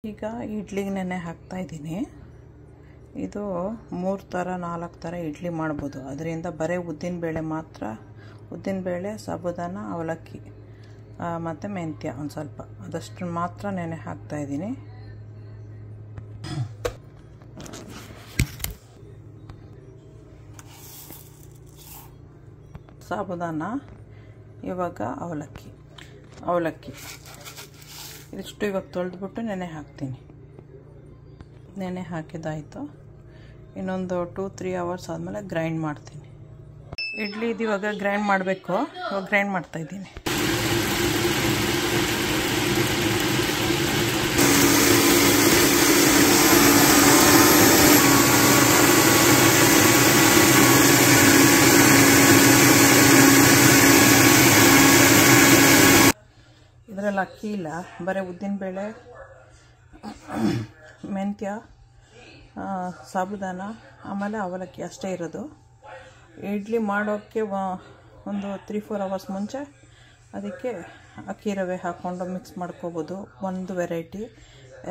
ಈಗ ಇಡ್ಲಿಗೆ ನೆನೆ ಹಾಕ್ತಾಯಿದ್ದೀನಿ. ಇದು 3 ಥರ 4 ಥರ ಇಡ್ಲಿ ಮಾಡ್ಬೋದು. ಅದರಿಂದ ಬರೀ ಉದ್ದಿನಬೇಳೆ ಮಾತ್ರ, ಉದ್ದಿನಬೇಳೆ, ಸಾಬುದಾನ, ಅವಲಕ್ಕಿ ಮತ್ತು ಮೆಂತ್ಯ ಒಂದು ಸ್ವಲ್ಪ ಅದಷ್ಟು ಮಾತ್ರ ನೆನೆ ಹಾಕ್ತಾಯಿದ್ದೀನಿ. ಸಾಬುದಾನ, ಇವಾಗ ಅವಲಕ್ಕಿ ಇದಿಷ್ಟು ಇವಾಗ ತೊಳೆದ್ಬಿಟ್ಟು ನೆನೆ ಹಾಕ್ತೀನಿ. ನೆನೆ ಹಾಕಿದಾಯಿತು. ಇನ್ನೊಂದು 2-3 ಅವರ್ಸ್ ಆದಮೇಲೆ ಗ್ರೈಂಡ್ ಮಾಡ್ತೀನಿ. ಇಡ್ಲಿ ಇದು ಇವಾಗ ಗ್ರೈಂಡ್ ಮಾಡಬೇಕು. ಇವಾಗ ಗ್ರೈಂಡ್ ಮಾಡ್ತಾಯಿದ್ದೀನಿ. ಇದರಲ್ಲಿ ಅಕ್ಕಿ ಇಲ್ಲ, ಬರೀ ಉದ್ದಿನಬೇಳೆ, ಮೆಂತ್ಯ, ಸಾಬುದಾನ ಆಮೇಲೆ ಅವಲಕ್ಕಿ ಅಷ್ಟೇ ಇರೋದು. ಇಡ್ಲಿ ಮಾಡೋಕ್ಕೆ ಒಂದು 3-4 ಅವರ್ಸ್ ಮುಂಚೆ ಅದಕ್ಕೆ ಅಕ್ಕಿ ರವೆ ಹಾಕ್ಕೊಂಡು ಮಿಕ್ಸ್ ಮಾಡ್ಕೋಬೋದು. ಒಂದು ವೆರೈಟಿ.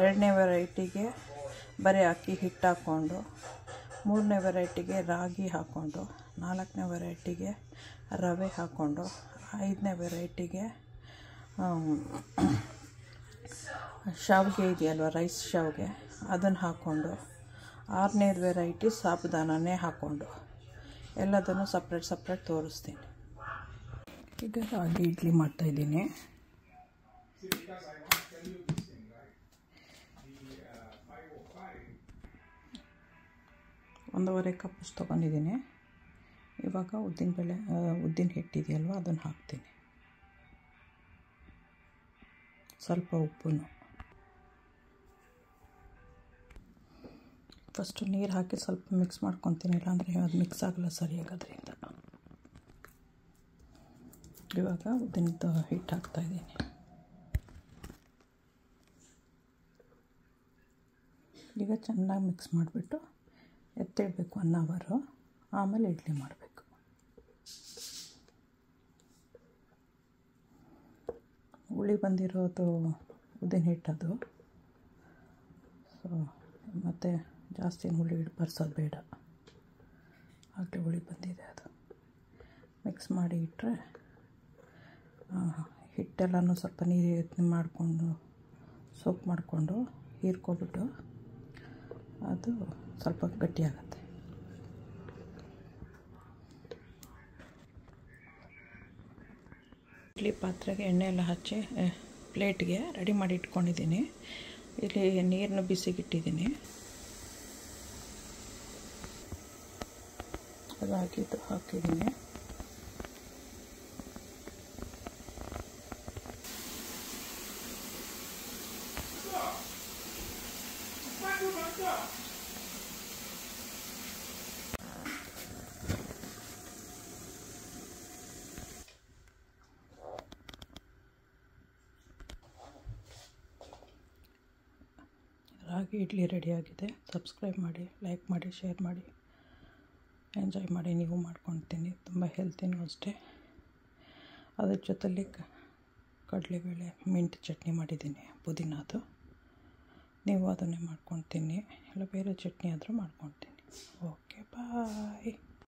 2ನೇ ವೆರೈಟಿಗೆ ಬರೀ ಅಕ್ಕಿ ಹಿಟ್ಟು ಹಾಕ್ಕೊಂಡು, 3ನೇ ವೆರೈಟಿಗೆ ರಾಗಿ ಹಾಕ್ಕೊಂಡು, 4ನೇ ವೆರೈಟಿಗೆ ರವೆ ಹಾಕ್ಕೊಂಡು, 5ನೇ ವೆರೈಟಿಗೆ ಶಾವಿಗೆ ಇದೆಯಲ್ವ, ರೈಸ್ ಶಾವಿಗೆ, ಅದನ್ನು ಹಾಕ್ಕೊಂಡು, 6ನೇ ವೆರೈಟಿ ಸಾಬುದಾನನೇ ಹಾಕ್ಕೊಂಡು ಎಲ್ಲದನ್ನು ಸಪ್ರೇಟ್ ತೋರಿಸ್ತೀನಿ. ಈಗ ರಾಗಿ ಇಡ್ಲಿ ಮಾಡ್ತಾಯಿದ್ದೀನಿ. 1.5 ಕಪ್ ತೊಗೊಂಡಿದ್ದೀನಿ. ಇವಾಗ ಉದ್ದಿನ ಹಿಟ್ಟಿದೆಯಲ್ವ ಅದನ್ನು ಹಾಕ್ತೀನಿ. ಸ್ವಲ್ಪ ಉಪ್ಪು. ಫಸ್ಟು ನೀರು ಹಾಕಿ ಸ್ವಲ್ಪ ಮಿಕ್ಸ್ ಮಾಡ್ಕೊತೀನಿ, ಇಲ್ಲಾಂದರೆ ಅದು ಮಿಕ್ಸ್ ಆಗಲ್ಲ ಸರಿಯಾಗೋದ್ರಿಂದ. ಇವಾಗ ಉದ್ದಿನದ್ದು ಹಿಟ್ಟು ಹಾಕ್ತಾಯಿದ್ದೀನಿ. ಈಗ ಚೆನ್ನಾಗಿ ಮಿಕ್ಸ್ ಮಾಡಿಬಿಟ್ಟು ಎತ್ತಿಡಬೇಕು 1 ಅವರು. ಆಮೇಲೆ ಇಡ್ಲಿ ಮಾಡಬೇಕು. ಹುಳಿ ಬಂದಿರೋದು ಉದ್ದಿನ ಹಿಟ್ಟದು. ಸೊ ಮತ್ತು ಜಾಸ್ತಿ ಹುಳಿ ಬರ್ಸೋದು ಬೇಡ, ಆಗಲೇ ಹುಳಿ ಬಂದಿದೆ ಅದು. ಮಿಕ್ಸ್ ಮಾಡಿ ಇಟ್ಟರೆ ಹಿಟ್ಟೆಲ್ಲನೂ ಸ್ವಲ್ಪ ನೀರು ಮಾಡಿಕೊಂಡು ಸೋಪ್ ಮಾಡಿಕೊಂಡು ಹೀರ್ಕೊಬಿಟ್ಟು ಅದು ಸ್ವಲ್ಪ ಗಟ್ಟಿಯಾಗುತ್ತೆ. ಇಡ್ಲಿ ಪಾತ್ರೆಗೆ ಎಣ್ಣೆ ಎಲ್ಲ ಹಚ್ಚಿ ಪ್ಲೇಟ್ಗೆ ರೆಡಿ ಮಾಡಿ ಇಟ್ಕೊಂಡಿದ್ದೀನಿ. ಇಲ್ಲಿ ನೀರನ್ನು ಬಿಸಿಗಿಟ್ಟಿದ್ದೀನಿ. ಅದು ಹಾಕಿದ್ದೀನಿ. ರಾಗಿ ಇಡ್ಲಿ ರೆಡಿಯಾಗಿದೆ. ಸಬ್ಸ್ಕ್ರೈಬ್ ಮಾಡಿ, ಲೈಕ್ ಮಾಡಿ, ಶೇರ್ ಮಾಡಿ, ಎಂಜಾಯ್ ಮಾಡಿ. ನೀವು ಮಾಡ್ಕೊಳ್ತೀನಿ. ತುಂಬ ಹೆಲ್ತಿನೂ ಅಷ್ಟೇ. ಅದ್ರ ಜೊತೆಲಿ ಕಡಲೆಬೇಳೆ ಮಿಂಟ್ ಚಟ್ನಿ ಮಾಡಿದ್ದೀನಿ, ಪುದೀನದು. ನೀವು ಅದನ್ನೇ ಮಾಡ್ಕೊಳ್ತೀನಿ, ಇಲ್ಲ ಬೇರೆ ಚಟ್ನಿ ಆದರೂ ಮಾಡ್ಕೊಳ್ತೀನಿ. ಓಕೆ, ಬಾಯ್.